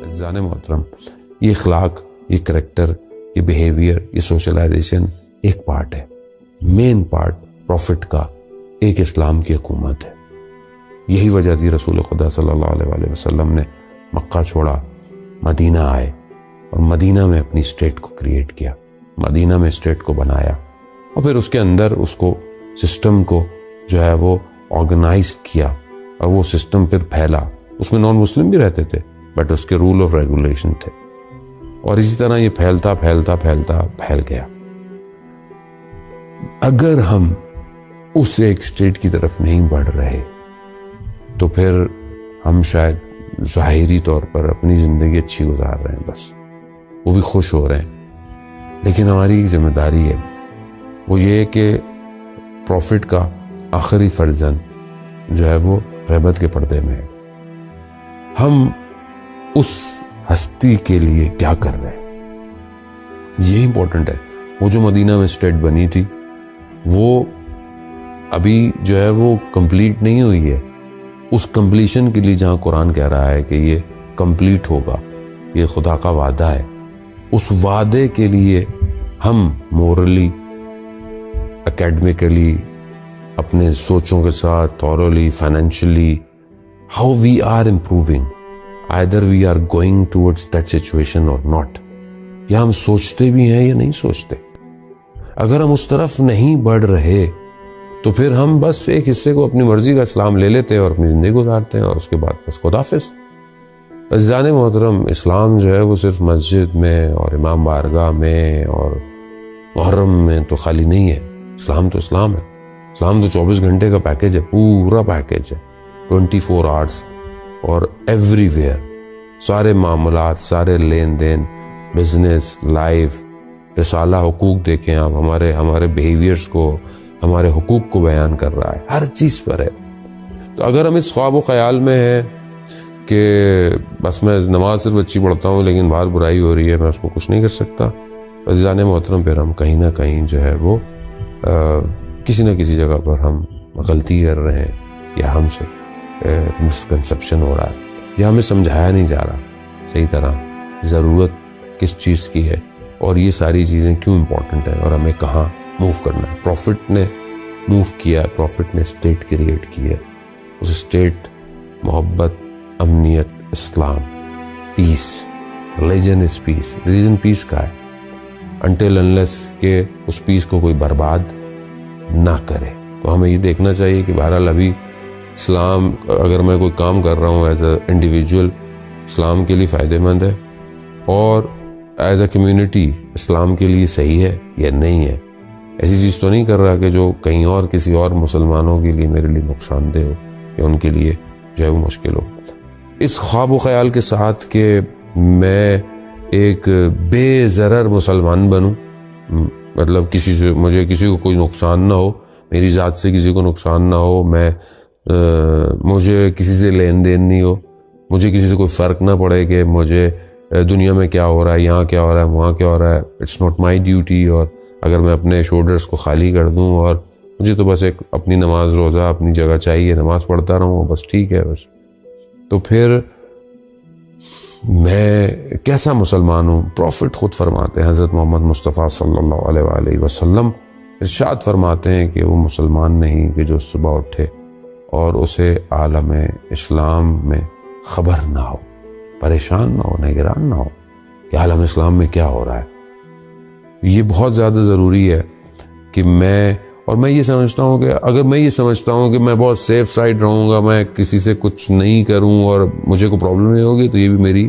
عزیزان محترم، یہ اخلاق، یہ کریکٹر، یہ بیہیویئر، یہ سوشلائزیشن ایک پارٹ ہے، مین پارٹ پروفٹ کا ایک اسلام کی حکومت ہے۔ یہی وجہ تھی رسول خدا صلی اللہ علیہ وآلہ وسلم نے مکہ چھوڑا، مدینہ آئے اور مدینہ میں اپنی اسٹیٹ کو کریٹ کیا، مدینہ میں اسٹیٹ کو بنایا، اور پھر اس کے اندر اس کو سسٹم کو جو ہے وہ آرگنائز کیا، اور وہ سسٹم پھر پھیلا۔ اس میں نان مسلم بھی رہتے تھے بٹ اس کے رول آف ریگولیشن تھے، اور اسی طرح یہ پھیلتا پھیلتا پھیلتا پھیل گیا۔ اگر ہم اس ایک اسٹیٹ کی طرف نہیں بڑھ رہے تو پھر ہم شاید ظاہری طور پر اپنی زندگی اچھی گزار رہے ہیں، بس وہ بھی خوش ہو رہے ہیں، لیکن ہماری ایک ذمہ داری ہے، وہ یہ کہ پروفٹ کا آخری فرزند جو ہے وہ غیبت کے پردے میں ہے۔ ہم اس ہستی کے لیے کیا کر رہے ہیں، یہ امپورٹنٹ ہے۔ وہ جو مدینہ میں اسٹیٹ بنی تھی وہ ابھی جو ہے وہ کمپلیٹ نہیں ہوئی ہے، اس کمپلیشن کے لیے جہاں قرآن کہہ رہا ہے کہ یہ کمپلیٹ ہوگا، یہ خدا کا وعدہ ہے، اس وعدے کے لیے ہم مورلی، اکیڈمیکلی، اپنے سوچوں کے ساتھ، thoroughly, financially, how we are improving, either we are going towards that situation or not، یا ہم سوچتے بھی ہیں یا نہیں سوچتے۔ اگر ہم اس طرف نہیں بڑھ رہے تو پھر ہم بس ایک حصے کو اپنی مرضی کا اسلام لے لیتے ہیں اور اپنی زندگی گزارتے ہیں، اور اس کے بعد بس خداحافظ۔ عزیزان محترم، اسلام جو ہے وہ صرف مسجد میں اور امام بارگاہ میں اور محرم میں تو خالی نہیں ہے، اسلام تو اسلام ہے۔ اسلام تو 24 گھنٹے کا پیکیج ہے، پورا پیکیج ہے، 24 آورس اور ایوری ویئر، سارے معاملات، سارے لین دین، بزنس، لائف، رسالہ حقوق دیکھیں آپ، ہمارے بیہیویئرس کو، ہمارے حقوق کو بیان کر رہا ہے، ہر چیز پر ہے۔ تو اگر ہم اس خواب و خیال میں ہیں کہ بس میں نماز صرف اچھی پڑھتا ہوں لیکن باہر برائی ہو رہی ہے، میں اس کو کچھ نہیں کر سکتا، عزیزان محترم، پھر ہم کہیں نہ کہیں جو ہے وہ کسی نہ کسی جگہ پر ہم غلطی کر رہے ہیں، یا ہم سے مسکنسپشن ہو رہا ہے، یا ہمیں سمجھایا نہیں جا رہا صحیح طرح ضرورت کس چیز کی ہے، اور یہ ساری چیزیں کیوں امپورٹنٹ ہیں، اور ہمیں کہاں موو کرنا ہے۔ پروفٹ نے موو کیا، پروفٹ نے اسٹیٹ کریٹ کی ہے، اس اسٹیٹ محبت، امنیت، اسلام، پیس، ریلیجن از پیس، ریلیجن پیس کا ہے، انٹل انلیس کہ اس پیس کو کوئی برباد نہ کرے۔ تو ہمیں یہ دیکھنا چاہیے کہ بہرحال ابھی اسلام، اگر میں کوئی کام کر رہا ہوں ایز اے انڈیویجول، اسلام کے لیے فائدہ مند ہے، اور ایز اے کمیونٹی اسلام کے لیے صحیح ہے یا نہیں ہے۔ ایسی چیز تو نہیں کر رہا کہ جو کہیں اور کسی اور مسلمانوں کے لیے میرے لیے نقصان دہ ہو یا ان کے لیے جو ہے وہ مشکل ہو۔ اس خواب و خیال کے ساتھ کہ میں ایک بے ضرر مسلمان بنوں، مطلب مجھے کسی کو کوئی نقصان نہ ہو، میری ذات سے کسی کو نقصان نہ ہو، مجھے کسی سے لین دین نہیں ہو، مجھے کسی سے کوئی فرق نہ پڑے کہ مجھے دنیا میں کیا ہو رہا ہے، یہاں کیا ہو رہا ہے، وہاں کیا ہو رہا ہے، اٹس ناٹ مائی ڈیوٹی، اور اگر میں اپنے شولڈرز کو خالی کر دوں اور مجھے تو بس ایک اپنی نماز روزہ اپنی جگہ چاہیے، نماز پڑھتا رہوں بس ٹھیک ہے بس، تو پھر میں کیسا مسلمان ہوں؟ پروفٹ خود فرماتے ہیں، حضرت محمد مصطفیٰ صلی اللہ علیہ وآلہ وسلم ارشاد فرماتے ہیں کہ وہ مسلمان نہیں کہ جو صبح اٹھے اور اسے عالم اسلام میں خبر نہ ہو، پریشان نہ ہو، نگران نہ ہو کہ عالم اسلام میں کیا ہو رہا ہے۔ یہ بہت زیادہ ضروری ہے کہ میں یہ سمجھتا ہوں کہ اگر میں یہ سمجھتا ہوں کہ میں بہت سیف سائڈ رہوں گا، میں کسی سے کچھ نہیں کروں اور مجھے کوئی پرابلم نہیں ہوگی، تو یہ بھی میری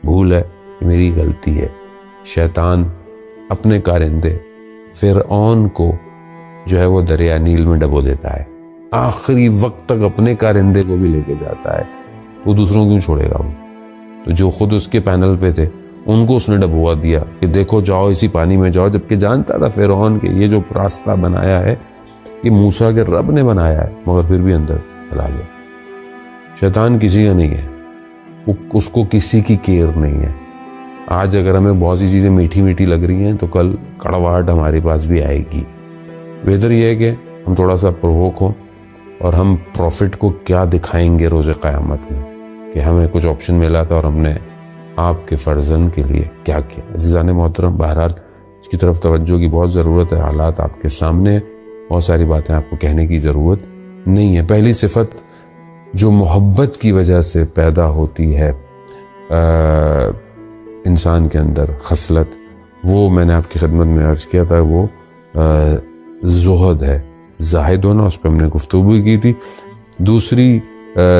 بھول ہے، میری غلطی ہے۔ شیطان اپنے کارندے فرعون کو جو ہے وہ دریا نیل میں ڈبو دیتا ہے، آخری وقت تک اپنے کارندے کو بھی لے کے جاتا ہے، وہ دوسروں کیوں چھوڑے گا؟ وہ تو جو خود اس کے پینل پہ تھے ان کو اس نے ڈبوا دیا کہ دیکھو جاؤ اسی پانی میں جاؤ، جبکہ جانتا تھا فرعون کہ یہ جو راستہ بنایا ہے یہ موسیٰ کے رب نے بنایا ہے، مگر پھر بھی اندر چلا گیا۔ شیطان کسی کا نہیں ہے، اس کو کسی کی کیئر نہیں ہے۔ آج اگر ہمیں بہت سی چیزیں میٹھی میٹھی لگ رہی ہیں تو کل کڑواہٹ ہمارے پاس بھی آئے گی. بہتر یہ ہے کہ ہم تھوڑا سا پرووک ہوں اور ہم پروفٹ کو کیا دکھائیں گے روز قیامت میں کہ ہمیں کچھ آپشن ملا تھا اور ہم نے آپ کے فرزند کے لیے کیا کیا. عزیزان محترم، بہرحال اس کی طرف توجہ کی بہت ضرورت ہے. حالات آپ کے سامنے، بہت ساری باتیں آپ کو کہنے کی ضرورت نہیں ہے. پہلی صفت جو محبت کی وجہ سے پیدا ہوتی ہے انسان کے اندر، خصلت، وہ میں نے آپ کی خدمت میں عرض کیا تھا، وہ زہد ہے. زاہد ہونا، اس پہ ہم نے گفتگو کی تھی. دوسری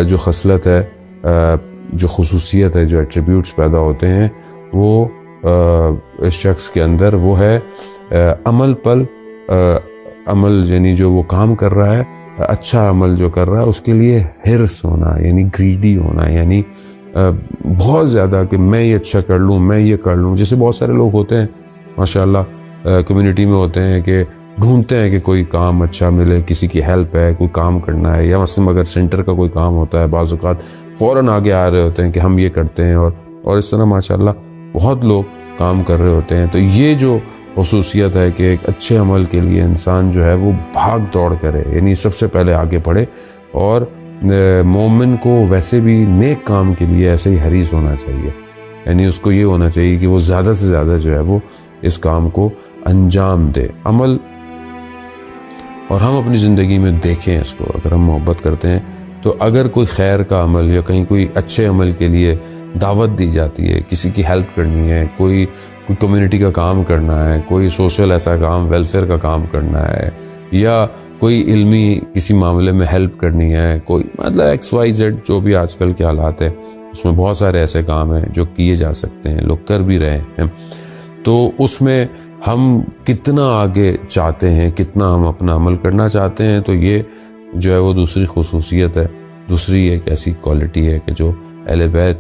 جو خصلت ہے، جو خصوصیت ہے، جو ایٹریبیوٹس پیدا ہوتے ہیں وہ اس شخص کے اندر، وہ ہے عمل پر عمل، یعنی جو وہ کام کر رہا ہے، اچھا عمل جو کر رہا ہے، اس کے لیے ہرس ہونا، یعنی گریڈی ہونا، یعنی بہت زیادہ کہ میں یہ اچھا کر لوں، میں یہ کر لوں. جیسے بہت سارے لوگ ہوتے ہیں ماشاءاللہ کمیونٹی میں ہوتے ہیں کہ ڈھونڈتے ہیں کہ کوئی کام اچھا ملے، کسی کی ہیلپ ہے، کوئی کام کرنا ہے، یا مثلا اگر سینٹر کا کوئی کام ہوتا ہے بعض اوقات فوراً آگے آ رہے ہوتے ہیں کہ ہم یہ کرتے ہیں، اور اس طرح ماشاءاللہ بہت لوگ کام کر رہے ہوتے ہیں. تو یہ جو خصوصیت ہے کہ ایک اچھے عمل کے لیے انسان جو ہے وہ بھاگ دوڑ کرے، یعنی سب سے پہلے آگے بڑھے. اور مومن کو ویسے بھی نیک کام کے لیے ایسے ہی حریص ہونا چاہیے، یعنی اس کو یہ ہونا چاہیے کہ وہ زیادہ سے زیادہ جو ہے وہ اس کام کو انجام دے. عمل، اور ہم اپنی زندگی میں دیکھیں اس کو، اگر ہم محبت کرتے ہیں تو اگر کوئی خیر کا عمل یا کہیں کوئی اچھے عمل کے لیے دعوت دی جاتی ہے، کسی کی ہیلپ کرنی ہے، کوئی کمیونٹی کا کام کرنا ہے، کوئی سوشل ایسا کام، ویلفیئر کا کام کرنا ہے، یا کوئی علمی کسی معاملے میں ہیلپ کرنی ہے، کوئی مطلب XYZ جو بھی آج کل کے حالات ہیں اس میں بہت سارے ایسے کام ہیں جو کیے جا سکتے ہیں، لوگ کر بھی رہے ہیں. تو اس میں ہم کتنا آگے چاہتے ہیں، کتنا ہم اپنا عمل کرنا چاہتے ہیں، تو یہ جو ہے وہ دوسری خصوصیت ہے، دوسری ایک ایسی کوالٹی ہے کہ جو اہل بیت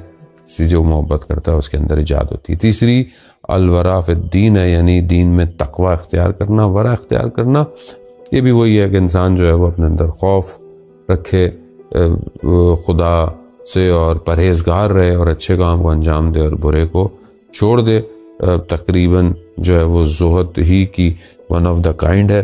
سے جو محبت کرتا ہے اس کے اندر ایجاد ہوتی ہے. تیسری الورا فی الدین ہے، یعنی دین میں تقوی اختیار کرنا، ورع اختیار کرنا. یہ بھی وہی ہے کہ انسان جو ہے وہ اپنے اندر خوف رکھے خدا سے اور پرہیزگار رہے اور اچھے کام کو انجام دے اور برے کو چھوڑ دے. تقریباً جو ہے وہ زہد ہی کی ون آف دا کائنڈ ہے.